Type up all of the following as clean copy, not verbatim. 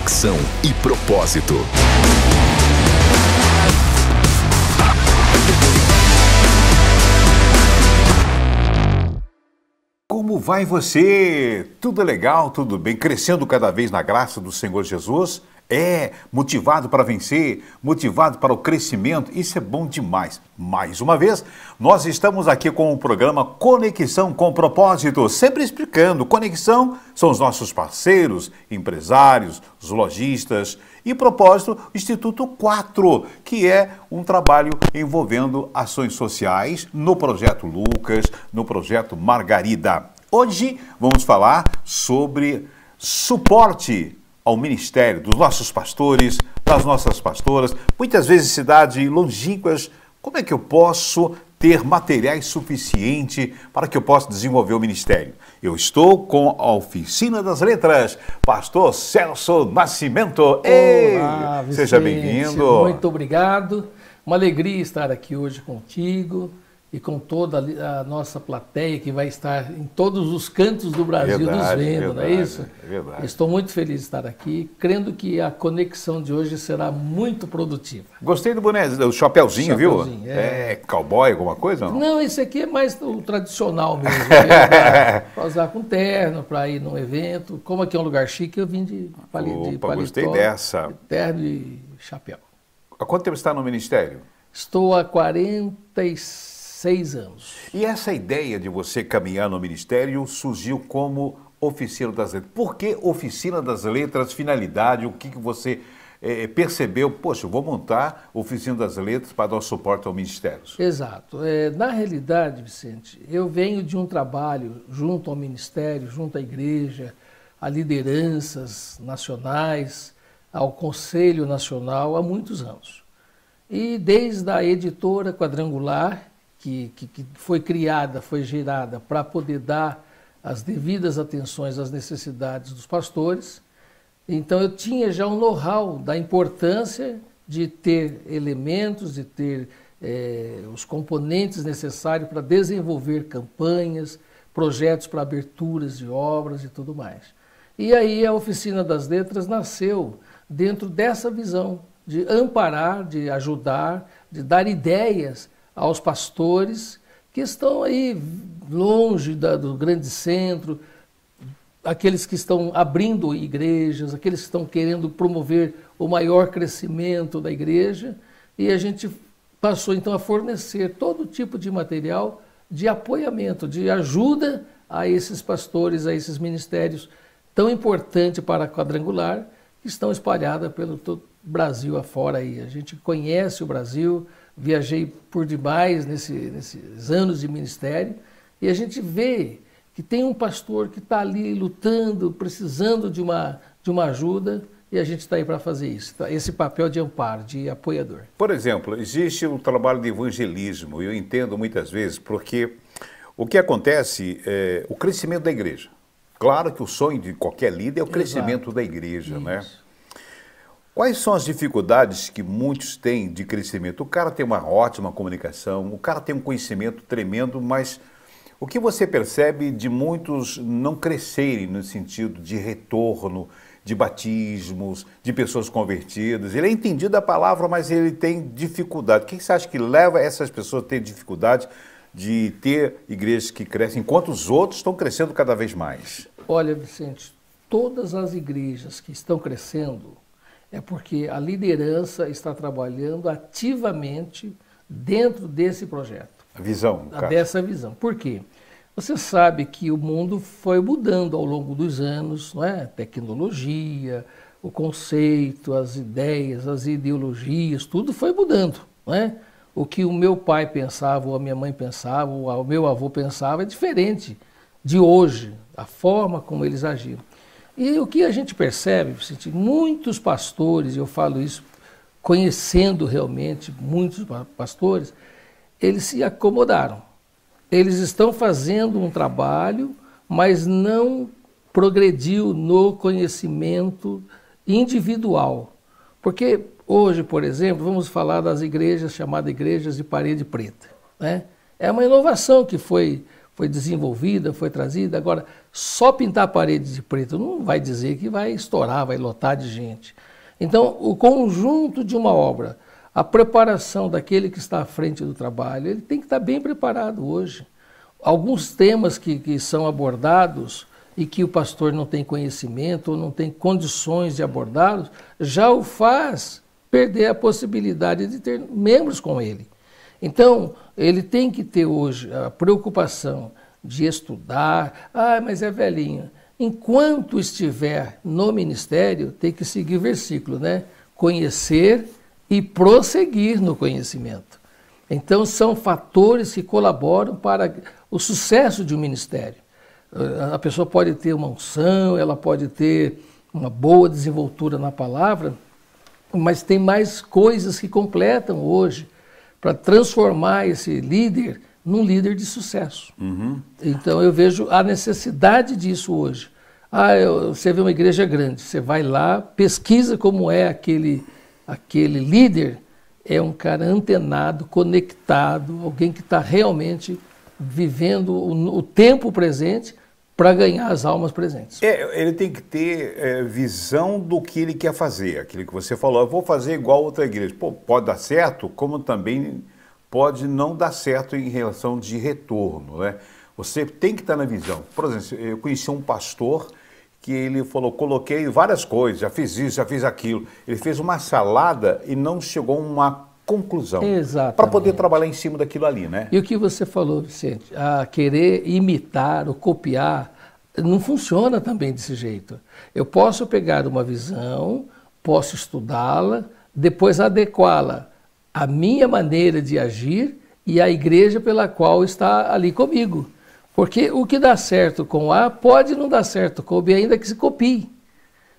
conexão e propósito. Como vai você? Tudo legal, tudo bem? Crescendo cada vez na graça do Senhor Jesus? Motivado para vencer, motivado para o crescimento, isso é bom demais. Mais uma vez, nós estamos aqui com o programa Conexão com Propósito, sempre explicando. Conexão são os nossos parceiros, empresários, os lojistas e Propósito, Instituto 4, que é um trabalho envolvendo ações sociais no Projeto Lucas, no Projeto Margarida. Hoje vamos falar sobre suporte ao ministério dos nossos pastores, das nossas pastoras, muitas vezes cidades longínquas. Como é que eu posso ter materiais suficientes para que eu possa desenvolver o ministério? Eu estou com a Oficina das Letras, pastor Celso Nascimento. Olá, Vicente, seja bem-vindo. Muito obrigado. Uma alegria estar aqui hoje contigo e com toda a nossa plateia que vai estar em todos os cantos do Brasil nos vendo, não é isso? É verdade. Estou muito feliz de estar aqui, crendo que a conexão de hoje será muito produtiva. Gostei do boné, do chapéuzinho, viu? É Cowboy, alguma coisa? Não, esse aqui é mais o tradicional mesmo, para usar com terno, para ir num evento. Como aqui é um lugar chique, eu vim de paletó. Gostei dessa. Terno e chapéu. Há quanto tempo está no ministério? Estou há 46 anos. E essa ideia de você caminhar no ministério surgiu como Oficina das Letras. Por que Oficina das Letras? Finalidade? O que você percebeu? Poxa, eu vou montar Oficina das Letras para dar suporte ao ministério. Exato. Na realidade, Vicente, eu venho de um trabalho junto ao ministério, junto à igreja, a lideranças nacionais, ao Conselho Nacional há muitos anos. E desde a editora Quadrangular, que foi criada, foi gerada para poder dar as devidas atenções às necessidades dos pastores. Então eu tinha já um know-how da importância de ter elementos, de ter os componentes necessários para desenvolver campanhas, projetos para aberturas de obras e tudo mais. E aí a Oficina das Letras nasceu dentro dessa visão de amparar, de ajudar, de dar ideias aos pastores que estão aí longe do grande centro, aqueles que estão abrindo igrejas, aqueles que estão querendo promover o maior crescimento da igreja, e a gente passou então a fornecer todo tipo de material de apoiamento, de ajuda a esses pastores, a esses ministérios tão importantes para a Quadrangular, que estão espalhados pelo todo Brasil afora aí. A gente conhece o Brasil, viajei por demais nesses anos de ministério, e a gente vê que tem um pastor que está ali lutando, precisando de uma ajuda, e a gente está aí para fazer isso, esse papel de amparo, de apoiador. Por exemplo, existe o trabalho de evangelismo, eu entendo muitas vezes, porque o que acontece é o crescimento da igreja. Claro que o sonho de qualquer líder é o crescimento da igreja, né? Quais são as dificuldades que muitos têm de crescimento? O cara tem uma ótima comunicação, o cara tem um conhecimento tremendo, mas o que você percebe de muitos não crescerem no sentido de retorno, de batismos, de pessoas convertidas? Ele é entendido da palavra, mas ele tem dificuldade. O que você acha que leva essas pessoas a ter dificuldade de ter igrejas que crescem, enquanto os outros estão crescendo cada vez mais? Olha, Vicente, todas as igrejas que estão crescendo é porque a liderança está trabalhando ativamente dentro desse projeto. A visão, cara. Dessa visão. Por quê? Você sabe que o mundo foi mudando ao longo dos anos, não é? Tecnologia, o conceito, as ideias, as ideologias, tudo foi mudando, não é? O que o meu pai pensava, ou a minha mãe pensava, ou o meu avô pensava é diferente de hoje, a forma como eles agiam. E o que a gente percebe, Vicente, muitos pastores, e eu falo isso conhecendo realmente muitos pastores, eles se acomodaram. Eles estão fazendo um trabalho, mas não progrediu no conhecimento individual. Porque hoje, por exemplo, vamos falar das igrejas chamadas igrejas de parede preta, né? É uma inovação que foi desenvolvida, foi trazida. Agora, Só pintar a parede de preto não vai dizer que vai estourar, vai lotar de gente. Então, o conjunto de uma obra, a preparação daquele que está à frente do trabalho, ele tem que estar bem preparado hoje. Alguns temas que são abordados e que o pastor não tem conhecimento ou não tem condições de abordá-los, já o faz perder a possibilidade de ter membros com ele. Então, ele tem que ter hoje a preocupação de estudar. Ah, mas é velhinho. Enquanto estiver no ministério, tem que seguir o versículo, né? Conhecer e prosseguir no conhecimento. Então, são fatores que colaboram para o sucesso de um ministério. A pessoa pode ter uma unção, ela pode ter uma boa desenvoltura na palavra, mas tem mais coisas que completam hoje para transformar esse líder num líder de sucesso. Então eu vejo a necessidade disso hoje. Você vê uma igreja grande, você vai lá, pesquisa como é aquele líder, é um cara antenado, conectado, alguém que está realmente vivendo o tempo presente para ganhar as almas presentes. Ele tem que ter visão do que ele quer fazer, aquilo que você falou, eu vou fazer igual outra igreja. Pô, pode dar certo, como também pode não dar certo em relação de retorno, né? Você tem que estar na visão. Por exemplo, eu conheci um pastor que ele falou, coloquei várias coisas, já fiz isso, já fiz aquilo. Ele fez uma salada e não chegou a uma conclusão. Exatamente. Para poder trabalhar em cima daquilo ali, né? E o que você falou, Vicente, a querer imitar ou copiar, não funciona também desse jeito. Eu posso pegar uma visão, posso estudá-la, depois adequá-la à minha maneira de agir e à igreja pela qual está ali comigo. Porque o que dá certo com A pode não dar certo com B, ainda que se copie.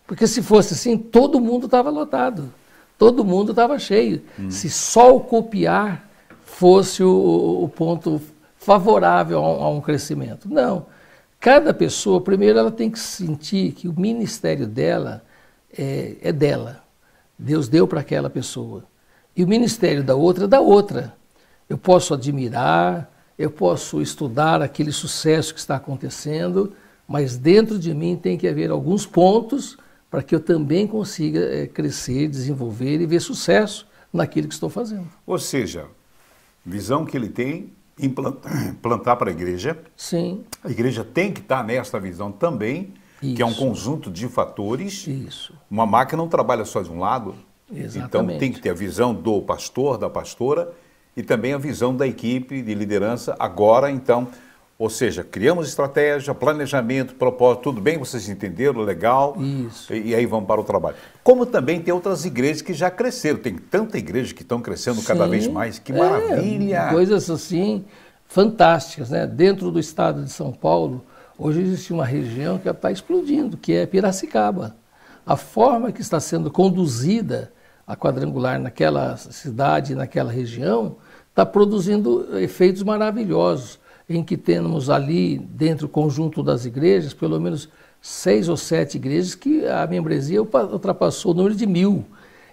Porque se fosse assim, todo mundo estava lotado, todo mundo estava cheio. Se só o copiar fosse o ponto favorável a um crescimento. Não. Cada pessoa, primeiro, ela tem que sentir que o ministério dela é dela. Deus deu para aquela pessoa. E o ministério da outra é da outra. Eu posso admirar, eu posso estudar aquele sucesso que está acontecendo, mas dentro de mim tem que haver alguns pontos para que eu também consiga crescer, desenvolver e ver sucesso naquilo que estou fazendo. Ou seja, visão que ele tem, implantar para a igreja. Sim. A igreja tem que estar nessa visão também, Isso. que é um conjunto de fatores. Isso. Uma máquina não trabalha só de um lado. Exatamente. Então tem que ter a visão do pastor, da pastora, e também a visão da equipe de liderança agora, então, ou seja, criamos estratégia, planejamento, propósito, tudo bem, vocês entenderam, legal, Isso. E aí vamos para o trabalho. Como também tem outras igrejas que já cresceram, tem tanta igreja que estão crescendo cada vez mais, que maravilha! Coisas assim fantásticas, né? Dentro do estado de São Paulo, hoje existe uma região que está explodindo, que é Piracicaba. A forma que está sendo conduzida a quadrangular naquela cidade, naquela região, está produzindo efeitos maravilhosos, em que temos ali, dentro do conjunto das igrejas, pelo menos 6 ou 7 igrejas que a membresia ultrapassou o número de 1000.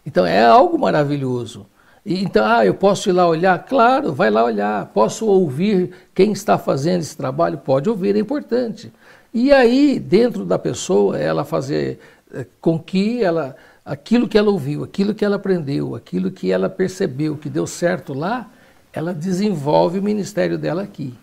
Então é algo maravilhoso. E, então, eu posso ir lá olhar? Claro, vai lá olhar. Posso ouvir quem está fazendo esse trabalho? Pode ouvir, é importante. E aí, dentro da pessoa, ela fazer com que aquilo que ela ouviu, aquilo que ela aprendeu, aquilo que ela percebeu que deu certo lá, ela desenvolve o ministério dela aqui.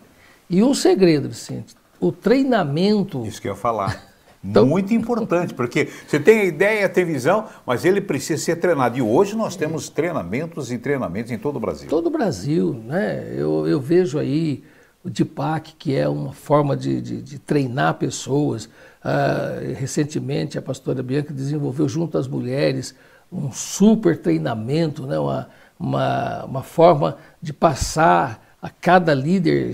E um segredo, Vicente, o treinamento... Isso que eu ia falar. Então, muito importante, porque você tem a ideia, tem visão, mas ele precisa ser treinado. E hoje nós temos treinamentos e treinamentos em todo o Brasil. Todo o Brasil, né? Eu vejo aí o DIPAC, que é uma forma de treinar pessoas. Recentemente, a pastora Bianca desenvolveu junto às mulheres um super treinamento, né? uma forma de passar a cada líder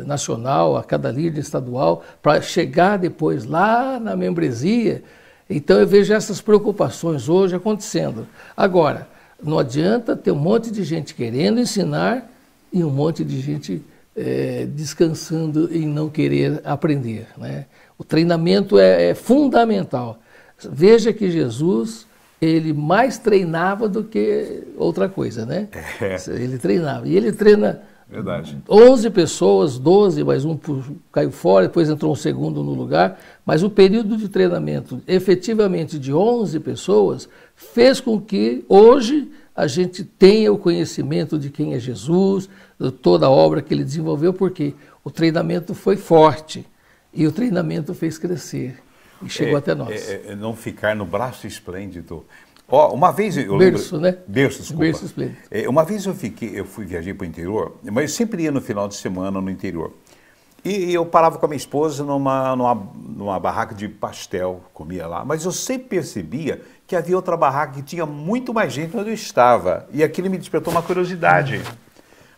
nacional, a cada líder estadual, para chegar depois lá na membresia. Então eu vejo essas preocupações hoje acontecendo. Agora, não adianta ter um monte de gente querendo ensinar e um monte de gente descansando em não querer aprender, né? O treinamento é fundamental. Veja que Jesus, ele mais treinava do que outra coisa, né? Ele treinava. E ele treina Verdade. 11 pessoas, 12, mas um caiu fora, depois entrou um segundo no lugar, mas o período de treinamento efetivamente de 11 pessoas fez com que hoje a gente tenha o conhecimento de quem é Jesus, de toda a obra que ele desenvolveu, porque o treinamento foi forte e o treinamento fez crescer e chegou até nós. Não ficar no braço esplêndido. Uma vez eu berço, lembro... né? Berço, desculpa. Berço esplêndido. Uma vez viajei para o interior, mas eu sempre ia no final de semana no interior. E eu parava com a minha esposa numa barraca de pastel, comia lá. Mas eu sempre percebia que havia outra barraca que tinha muito mais gente onde eu estava. E aquilo me despertou uma curiosidade.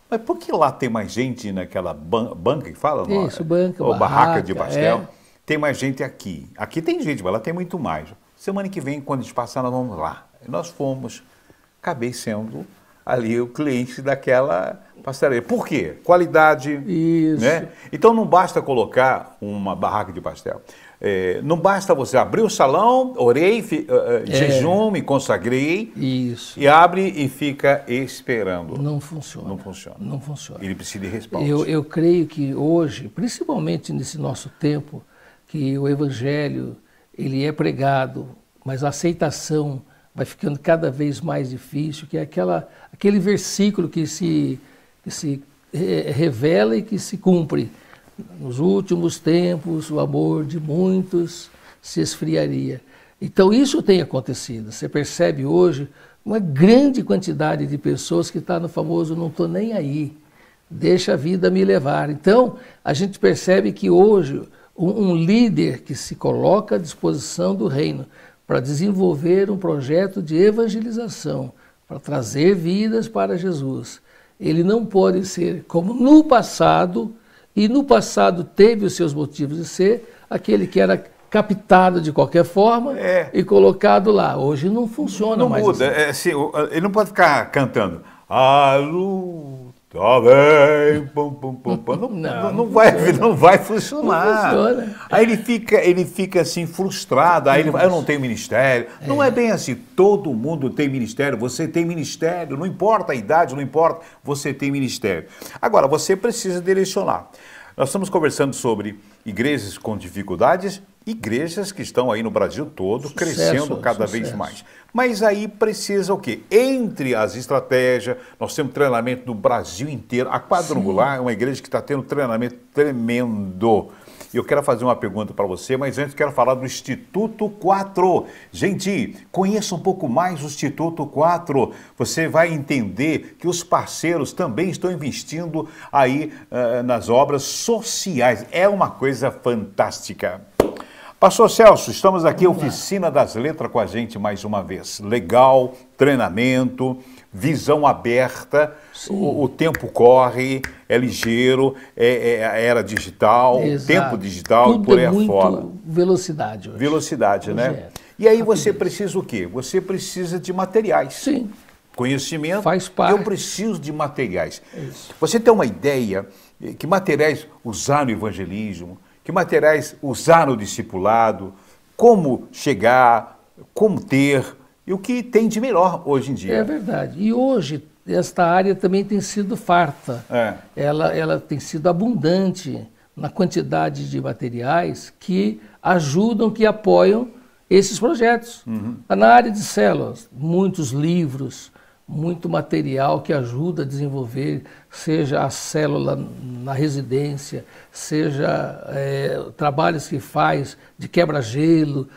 Mas por que lá tem mais gente naquela banca que fala? Isso, banca, ou barraca de pastel. É. Tem mais gente aqui. Aqui tem gente, mas lá tem muito mais. Semana que vem, quando a gente passar, nós vamos lá. E nós fomos. Acabei sendo ali o cliente daquela pastelaria. Por quê? Qualidade. Isso. Né? Então não basta colocar uma barraca de pastel. Não basta você abrir o salão, orei, jejum, me consagrei. Isso. E abre e fica esperando. Não funciona. Não funciona. Não funciona. Ele precisa de respaldo. Eu creio que hoje, principalmente nesse nosso tempo, que o evangelho ele é pregado, mas a aceitação vai ficando cada vez mais difícil, que é aquele versículo que se revela e que se cumpre. Nos últimos tempos, o amor de muitos se esfriaria. Então isso tem acontecido. Você percebe hoje uma grande quantidade de pessoas que está no famoso não estou nem aí, deixa a vida me levar. Então a gente percebe que hoje um líder que se coloca à disposição do reino para desenvolver um projeto de evangelização, para trazer vidas para Jesus, ele não pode ser como no passado, e no passado teve os seus motivos de ser, aquele que era captado de qualquer forma e colocado lá. Hoje não funciona não mais muda. assim. Ele não pode ficar cantando a luta vem, pum, pum, pum, pum. Não vai funcionar. Não funciona. Aí ele fica assim frustrado, aí eu não tenho ministério. Não é bem assim, todo mundo tem ministério, você tem ministério, não importa a idade, não importa, você tem ministério. Agora, você precisa direcionar. Nós estamos conversando sobre igrejas com dificuldades, igrejas que estão aí no Brasil todo, crescendo cada vez mais. Mas aí precisa o quê? Entre as estratégias, nós temos treinamento no Brasil inteiro. A Quadrangular é uma igreja que está tendo treinamento tremendo. Eu quero fazer uma pergunta para você, mas antes quero falar do Instituto 4. Gente, conheça um pouco mais o Instituto 4. Você vai entender que os parceiros também estão investindo aí nas obras sociais. É uma coisa fantástica. Pastor Celso, estamos aqui, Oficina das Letras com a gente mais uma vez. Legal, treinamento, visão aberta, o tempo corre, é ligeiro, a era digital, tempo digital e por aí afora. Velocidade hoje. Velocidade, né? E aí você precisa o quê? Você precisa de materiais. Sim. Conhecimento. Faz parte. Eu preciso de materiais. Isso. Você tem uma ideia que materiais usar no evangelismo, que materiais usar no discipulado, como chegar, como ter, e o que tem de melhor hoje em dia. É verdade. E hoje, esta área também tem sido farta. Ela tem sido abundante na quantidade de materiais que ajudam, que apoiam esses projetos. Na área de células, muitos livros, muito material que ajuda a desenvolver, seja a célula na residência, seja trabalhos que faz de quebra-gelo.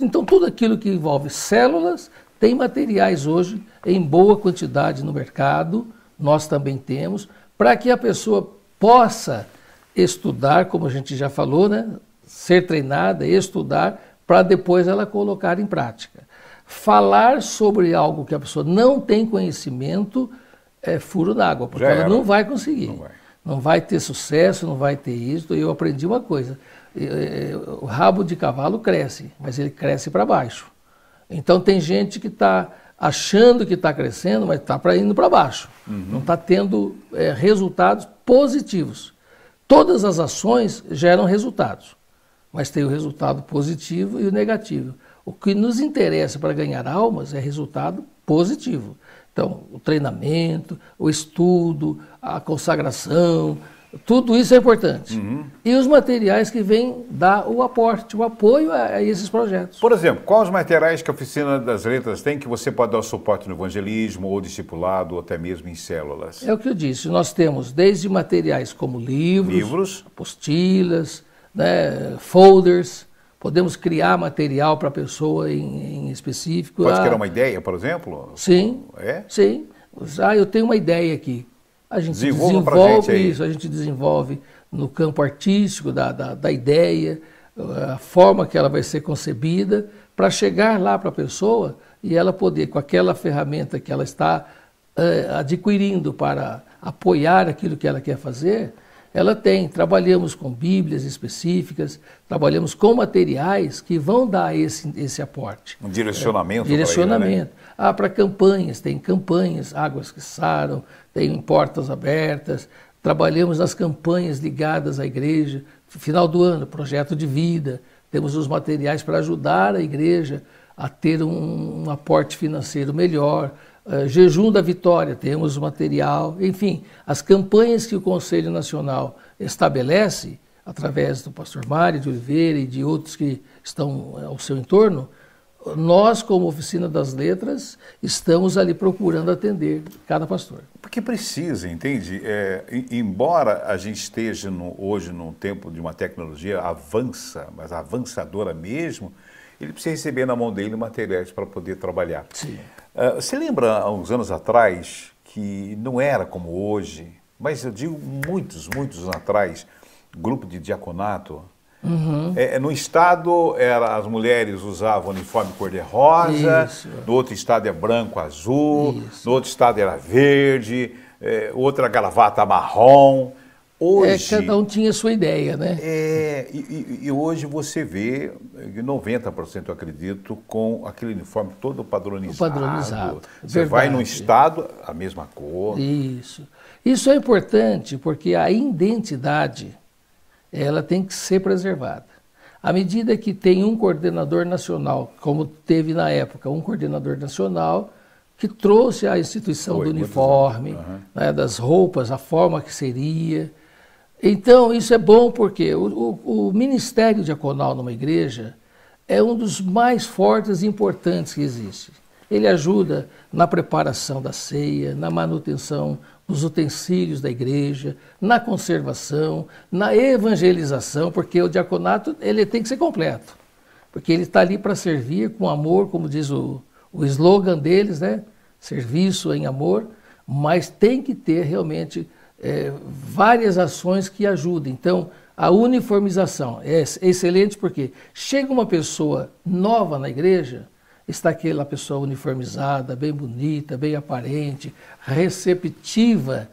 Então, tudo aquilo que envolve células, tem materiais hoje em boa quantidade no mercado, nós também temos, para que a pessoa possa estudar, como a gente já falou, né? Ser treinada, estudar, para depois ela colocar em prática. Falar sobre algo que a pessoa não tem conhecimento é furo d'água, porque ela não vai conseguir. Não vai ter sucesso, não vai ter êxito. Eu aprendi uma coisa, o rabo de cavalo cresce, mas ele cresce para baixo. Então tem gente que está achando que está crescendo, mas está indo para baixo. Não está tendo resultados positivos. Todas as ações geram resultados, mas tem o resultado positivo e o negativo. O que nos interessa para ganhar almas é resultado positivo. Então, o treinamento, o estudo, a consagração, tudo isso é importante. E os materiais que vêm dar o aporte, o apoio a esses projetos. Por exemplo, quais os materiais que a Oficina das Letras tem que você pode dar suporte no evangelismo, ou discipulado, ou até mesmo em células? É o que eu disse, nós temos desde materiais como livros. Apostilas, né, folders, podemos criar material para a pessoa em específico. Pode criar uma ideia, por exemplo? Sim, sim. Eu tenho uma ideia aqui. A gente desenvolve isso, a gente desenvolve no campo artístico da ideia, a forma que ela vai ser concebida, para chegar lá para a pessoa e ela poder, com aquela ferramenta que ela está adquirindo para apoiar aquilo que ela quer fazer, ela tem. Trabalhamos com bíblias específicas, trabalhamos com materiais que vão dar esse aporte. Um direcionamento. Direcionamento. Para campanhas, tem campanhas, Águas que Saram, tem Portas Abertas, trabalhamos nas campanhas ligadas à igreja, final do ano, projeto de vida, temos os materiais para ajudar a igreja a ter um aporte financeiro melhor, Jejum da Vitória, temos o material, enfim, as campanhas que o Conselho Nacional estabelece, através do pastor Mário de Oliveira e de outros que estão ao seu entorno, nós, como Oficina das Letras, estamos ali procurando atender cada pastor. Porque precisa, entende? Embora a gente esteja hoje num tempo de uma tecnologia mas avançadora mesmo, ele precisa receber na mão dele materiais para poder trabalhar. Sim. Você lembra, há uns anos atrás, que não era como hoje, mas eu digo muitos anos atrás, grupo de diaconato. No estado, as mulheres usavam uniforme cor-de-rosa, no outro estado é branco, azul, no outro estado era verde, outra gravata marrom. Hoje, cada um tinha a sua ideia, né? E hoje você vê 90%, eu acredito, com aquele uniforme todo padronizado. Você vai no estado, a mesma cor. Isso é importante porque a identidade, ela tem que ser preservada. À medida que tem um coordenador nacional, como teve na época, um coordenador nacional que trouxe a instituição do uniforme, né, das roupas, a forma que seria. Então, isso é bom porque o ministério diaconal numa igreja é um dos mais fortes e importantes que existe. Ele ajuda na preparação da ceia, na manutenção dos utensílios da igreja, na conservação, na evangelização, porque o diaconato ele tem que ser completo, porque ele está ali para servir com amor, como diz o slogan deles, né? Serviço em amor, mas tem que ter realmente várias ações que ajudem. Então, a uniformização é excelente porque chega uma pessoa nova na igreja, está aquela pessoa uniformizada, bem bonita, bem aparente, receptiva,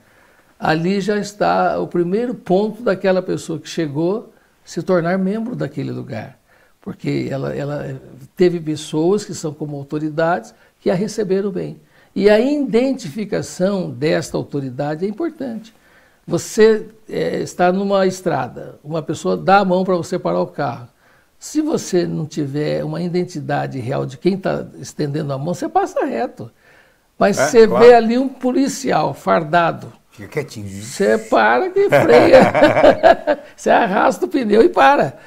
ali já está o primeiro ponto daquela pessoa que chegou se tornar membro daquele lugar. Porque ela teve pessoas que são como autoridades que a receberam bem. E a identificação desta autoridade é importante. Você está numa estrada, uma pessoa dá a mão para você parar o carro. Se você não tiver uma identidade real de quem está estendendo a mão, você passa reto. Mas você vê ali um policial fardado. Fica quietinho. Você para e freia. Você arrasta o pneu e para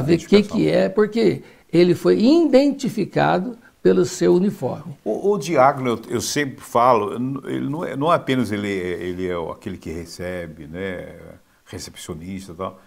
ver o que é, porque ele foi identificado pelo seu uniforme. O diácono, eu sempre falo, ele não é apenas ele é aquele que recebe, né, recepcionista e tal,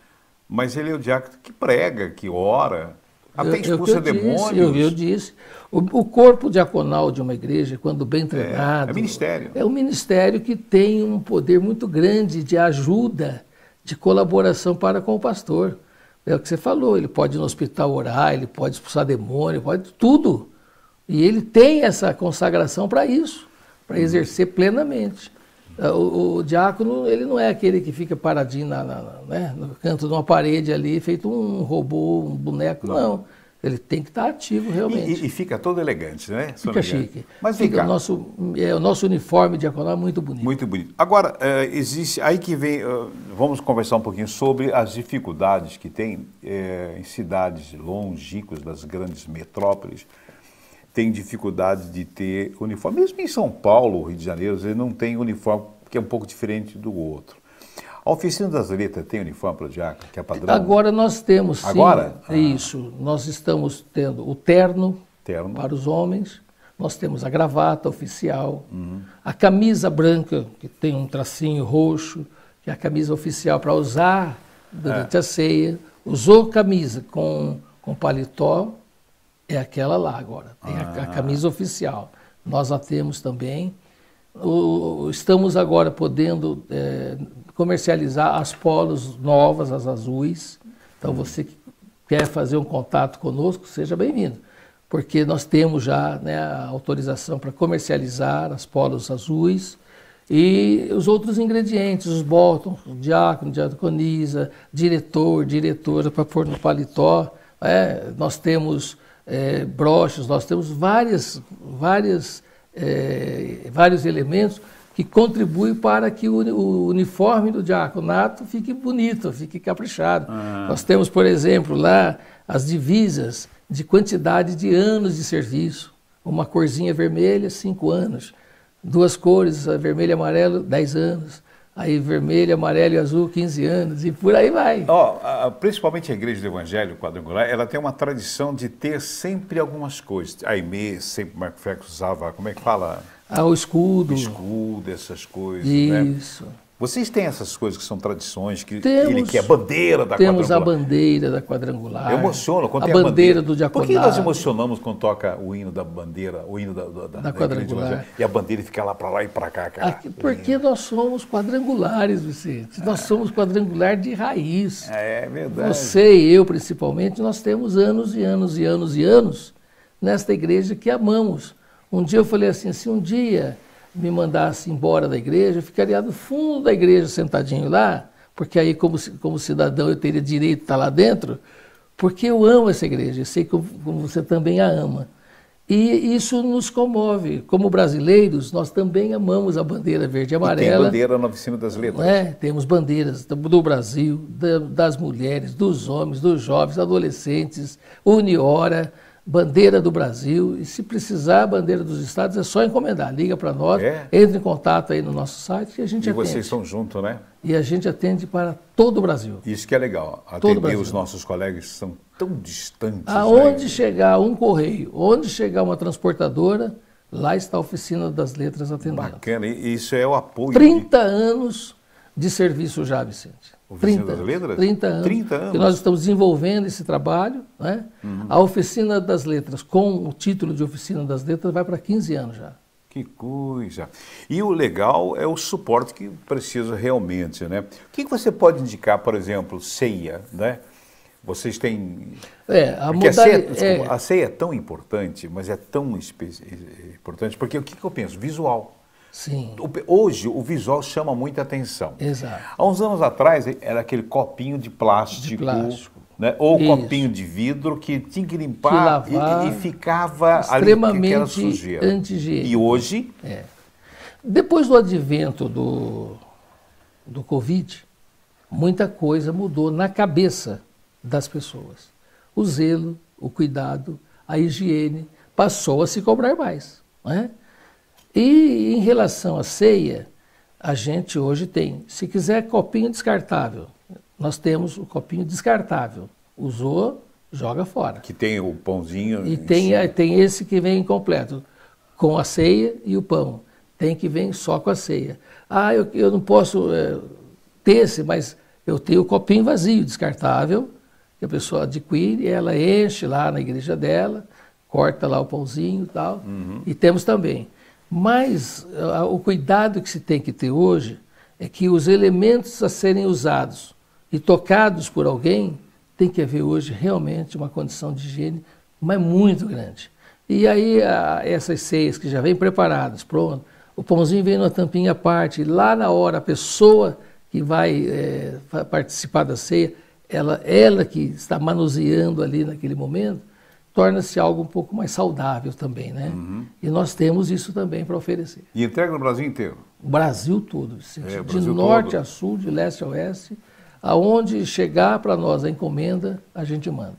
mas ele é o diácono que prega, que ora, até expulsa demônios. Eu disse. O corpo diaconal de uma igreja, quando bem treinado... É ministério. É um ministério que tem um poder muito grande de ajuda, de colaboração para com o pastor. É o que você falou, ele pode ir no hospital orar, ele pode expulsar demônio, pode tudo. E ele tem essa consagração para isso, para exercer plenamente. O diácono, ele não é aquele que fica paradinho né, no canto de uma parede ali, feito um robô, um boneco, não. Ele tem que estar ativo realmente. E fica todo elegante, né? Fica chique. Mas fica o nosso uniforme diaconal é muito bonito. Muito bonito. Agora, existe, aí que vem, vamos conversar um pouquinho sobre as dificuldades que tem em cidades longínquas das grandes metrópoles, têm dificuldade de ter uniforme. Mesmo em São Paulo, Rio de Janeiro, eles não têm uniforme, que é um pouco diferente do outro. A Oficina das Letras tem uniforme para o diácono, que é padrão? Agora nós temos, sim. Agora? Isso. Nós estamos tendo o terno Terno. para os homens, nós temos a gravata oficial, a camisa branca, que tem um tracinho roxo, que é a camisa oficial para usar durante a ceia. Usou camisa com paletó, é aquela lá agora. Tem a camisa oficial. Nós a temos também. Estamos agora podendo comercializar as polos novas, as azuis. Então, você que quer fazer um contato conosco, seja bem-vindo. Porque nós temos já, né, a autorização para comercializar as polos azuis e os outros ingredientes, os botões, diácono, diaconisa, diretor, diretora para pôr no paletó. Nós temos broches, nós temos vários elementos que contribuem para que o uniforme do diaconato fique bonito, fique caprichado. Nós temos, por exemplo, lá as divisas de quantidade de anos de serviço. Uma corzinha vermelha, 5 anos. 2 cores, vermelho e amarelo, 10 anos. Aí vermelho, amarelo e azul, 15 anos. E por aí vai. Principalmente a Igreja do Evangelho Quadrangular, ela tem uma tradição de ter sempre algumas coisas. A IME, sempre o Marco Félix usava, como é que fala? O escudo. O escudo, essas coisas. Isso. Né? Vocês têm essas coisas que são tradições, que é a bandeira da Quadrangular. Temos a bandeira da Quadrangular. Eu emociono quando tem a bandeira do diaconato. Por que nós emocionamos quando toca o hino da bandeira, o hino da Quadrangular? E a bandeira fica lá para lá e para cá, cara? Porque nós somos quadrangulares, Vicente. Nós somos quadrangular de raiz. É verdade. Você e eu, principalmente, nós temos anos e anos e anos e anos nesta igreja que amamos. Um dia eu falei assim, se um dia me mandasse embora da igreja, eu ficaria no fundo da igreja sentadinho lá, porque aí como cidadão eu teria direito de estar lá dentro, porque eu amo essa igreja, eu sei como você também a ama. E isso nos comove. Como brasileiros, nós também amamos a bandeira verde e amarela. E tem bandeira na Oficina das Letras. Temos bandeiras do Brasil, das mulheres, dos homens, dos jovens, adolescentes, Uniora, bandeira do Brasil, e se precisar, bandeira dos estados, é só encomendar. Liga para nós, entre em contato aí no nosso site e a gente atende. E vocês estão juntos, né? E a gente atende para todo o Brasil. Isso que é legal, atender os nossos colegas que são tão distantes. Aonde chegar um correio, onde chegar uma transportadora, lá está a Oficina das Letras atendendo. Bacana, e isso é o apoio. 30 anos de serviço já, Vicente. Oficina das Letras? 30 anos. 30 anos. Que nós estamos desenvolvendo esse trabalho, né? A Oficina das Letras, com o título de Oficina das Letras, vai para 15 anos já. Que coisa! E o legal é o suporte que precisa realmente, né? O que você pode indicar, por exemplo, ceia, né? Vocês têm... a ceia é tão importante, mas é tão importante, porque o que eu penso? Visual. Sim. Hoje o visual chama muita atenção. Exato. Há uns anos atrás era aquele copinho de plástico, né? Ou copinho de vidro que tinha que limpar e ficava extremamente ali aquela sujeira. Anti-higiênico. E hoje? Depois do advento do Covid, muita coisa mudou na cabeça das pessoas. O zelo, o cuidado, a higiene passou a se cobrar mais, não é? E em relação à ceia, a gente hoje tem, se quiser copinho descartável, nós temos o copinho descartável. Usou, joga fora. Que tem o pãozinho. E tem esse que vem incompleto, com a ceia e o pão. Tem que vem só com a ceia. Eu não posso ter esse, mas eu tenho o copinho vazio, descartável, que a pessoa adquire, ela enche lá na igreja dela, corta lá o pãozinho e tal. E temos também. Mas o cuidado que se tem que ter hoje é que os elementos a serem usados e tocados por alguém tem que haver hoje realmente uma condição de higiene, mas muito grande. E aí essas ceias que já vêm preparadas, pronto, o pãozinho vem numa tampinha à parte, e lá na hora a pessoa que vai participar da ceia, ela que está manuseando ali naquele momento, torna-se algo um pouco mais saudável também, né? E nós temos isso também para oferecer. E entrega no Brasil inteiro? O Brasil todo, de norte a sul, de leste a oeste, aonde chegar para nós a encomenda, a gente manda.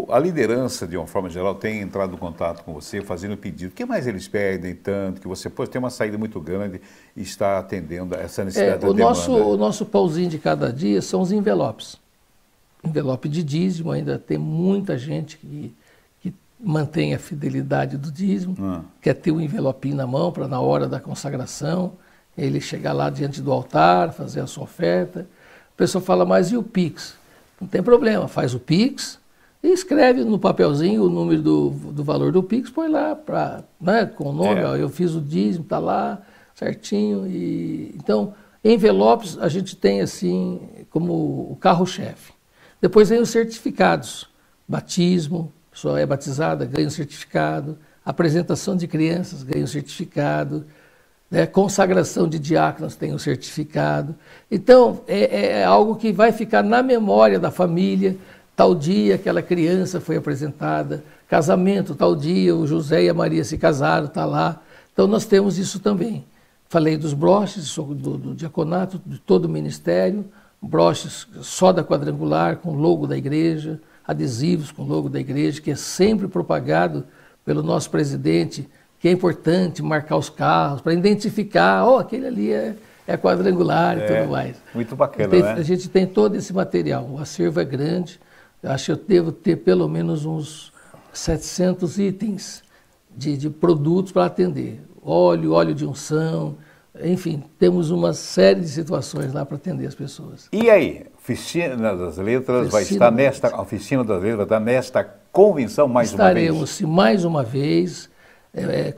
A liderança, de uma forma geral, tem entrado em contato com você, fazendo pedido. O que mais eles pedem tanto, que você pode ter uma saída muito grande e está atendendo a essa necessidade da demanda? O nosso pãozinho de cada dia são os envelopes. Envelope de dízimo, ainda tem muita gente que mantém a fidelidade do dízimo, quer ter o envelopinho na mão para na hora da consagração, ele chegar lá diante do altar, fazer a sua oferta. A pessoa fala, mas e o Pix? Não tem problema, faz o Pix e escreve no papelzinho o número do valor do Pix, põe lá né, com o nome, ó, eu fiz o dízimo, está lá certinho. Então, envelopes a gente tem assim como o carro-chefe. Depois vem os certificados, batismo, a pessoa é batizada, ganha um certificado, apresentação de crianças, ganha um certificado, né? Consagração de diáconos tem um certificado. Então, é algo que vai ficar na memória da família, tal dia aquela criança foi apresentada, casamento, tal dia o José e a Maria se casaram, está lá. Então, nós temos isso também. Falei dos broches, do diaconato, de todo o ministério, broches só da quadrangular, com o logo da igreja, adesivos com o logo da igreja, que é sempre propagado pelo nosso presidente, que é importante marcar os carros, para identificar, aquele ali é quadrangular e tudo mais. Muito bacana, né? A gente tem todo esse material, o acervo é grande, eu acho que eu devo ter pelo menos uns 700 itens de produtos para atender, óleo de unção, enfim, temos uma série de situações lá para atender as pessoas. E aí, Oficina das Letras vai estar nesta, a Oficina das Letras vai estar nesta convenção mais uma vez? Estaremos mais uma vez,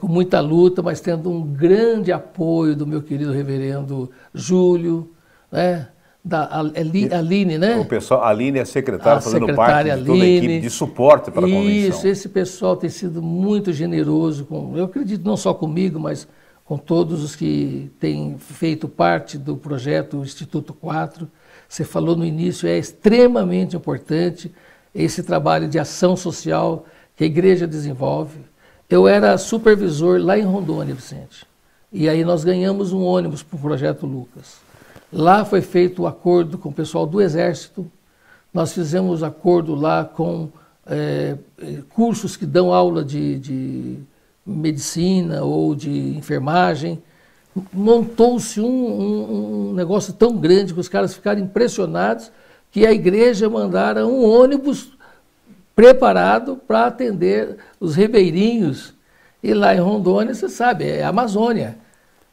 com muita luta, mas tendo um grande apoio do meu querido reverendo Júlio, né? Da Aline, né? O pessoal, a Aline é secretária, fazendo parte de toda a Aline, equipe de suporte para a convenção. Isso, esse pessoal tem sido muito generoso, eu acredito não só comigo, mas com todos os que têm feito parte do projeto Instituto 4. Você falou no início, é extremamente importante esse trabalho de ação social que a igreja desenvolve. Eu era supervisor lá em Rondônia, Vicente, e aí nós ganhamos um ônibus para o Projeto Lucas. Lá foi feito o acordo com o pessoal do Exército, nós fizemos acordo lá com cursos que dão aula de medicina ou de enfermagem. Montou-se um negócio tão grande que os caras ficaram impressionados que a igreja mandara um ônibus preparado para atender os ribeirinhos. E lá em Rondônia, você sabe, é a Amazônia.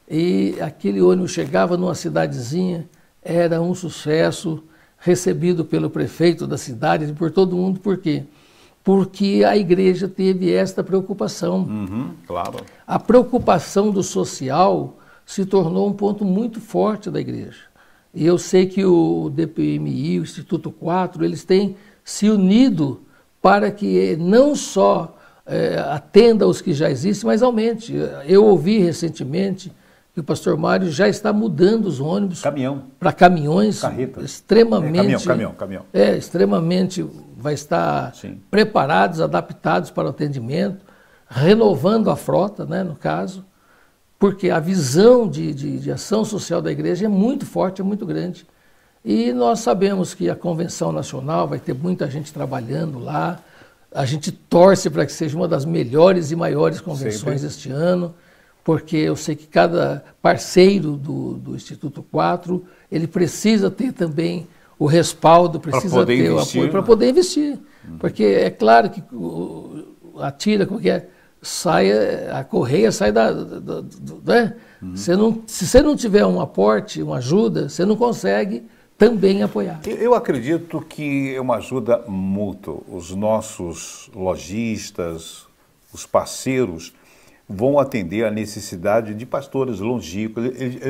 E aquele ônibus chegava numa cidadezinha, era um sucesso, recebido pelo prefeito da cidade e por todo mundo. Por quê? Porque a igreja teve esta preocupação. Claro. A preocupação do social se tornou um ponto muito forte da igreja. E eu sei que o DPMI, o Instituto 4, eles têm se unido para que não só atenda aos que já existem, mas aumente. Eu ouvi recentemente que o pastor Mário já está mudando os ônibus para caminhões. Carreta. Extremamente. Caminhão. Extremamente, vai estar preparados, adaptados para o atendimento, renovando a frota, né, no caso, porque a visão de ação social da igreja é muito forte, é muito grande. E nós sabemos que a Convenção Nacional vai ter muita gente trabalhando lá, a gente torce para que seja uma das melhores e maiores convenções este ano, porque eu sei que cada parceiro do Instituto 4, ele precisa ter também o respaldo, precisa ter o apoio para poder investir. Porque é claro que a tira, como que é, a correia sai né? Se você não tiver um aporte, uma ajuda, você não consegue também apoiar. Eu acredito que é uma ajuda mútua. Os nossos lojistas, os parceiros, vão atender a necessidade de pastores longínquos.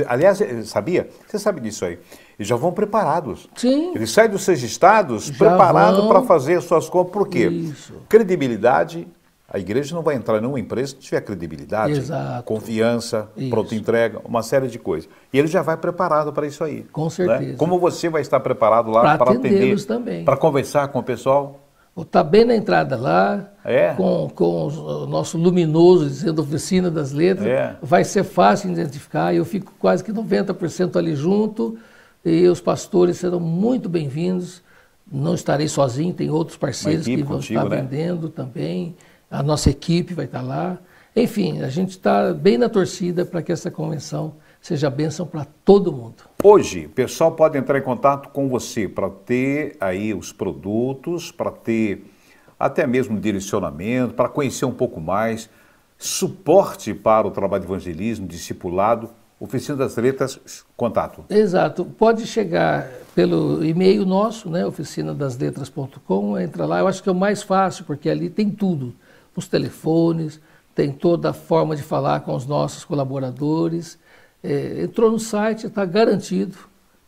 Aliás, sabia? Você sabe disso aí. Eles já vão preparados. Sim. Eles saem dos seus estados preparados para fazer as suas compras. Por quê? Isso. Credibilidade. A igreja não vai entrar em nenhuma empresa se não tiver credibilidade, confiança, pronta entrega, uma série de coisas. E ele já vai preparado para isso aí. Com certeza. Né? Como você vai estar preparado lá para atender, também, para conversar com o pessoal? Está bem na entrada lá, com o nosso luminoso dizendo Oficina das Letras, vai ser fácil de identificar, eu fico quase que 90% ali junto, e os pastores serão muito bem-vindos. Não estarei sozinho, tem outros parceiros que vão estar vendendo também. A nossa equipe vai estar lá. Enfim, a gente está bem na torcida para que essa convenção seja bênção para todo mundo. Hoje, o pessoal pode entrar em contato com você para ter aí os produtos, para ter até mesmo direcionamento, para conhecer um pouco mais, suporte para o trabalho de evangelismo, discipulado. Oficina das Letras, contato. Exato. Pode chegar pelo e-mail nosso, né, oficinadasletras.com, entra lá. Eu acho que é o mais fácil, porque ali tem tudo. Os telefones, tem toda a forma de falar com os nossos colaboradores. Entrou no site, está garantido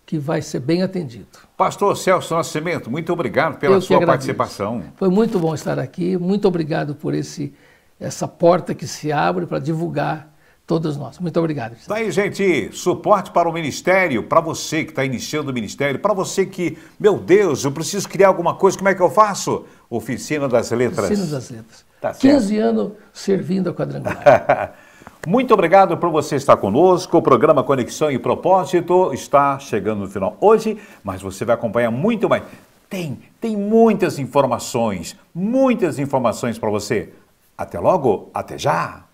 que vai ser bem atendido. Pastor Celso Nascimento, muito obrigado pela sua participação. Foi muito bom estar aqui. Muito obrigado por essa porta que se abre para divulgar todos nós. Muito obrigado. Tá aí, gente, suporte para o ministério, para você que está iniciando o ministério, para você que, meu Deus, eu preciso criar alguma coisa, como é que eu faço? Oficina das Letras. Oficina das Letras. Tá 15 anos servindo a Quadrangular. Muito obrigado por você estar conosco. O programa Conexão e Propósito está chegando no final hoje, mas você vai acompanhar muito mais. Tem muitas informações para você. Até logo, até já!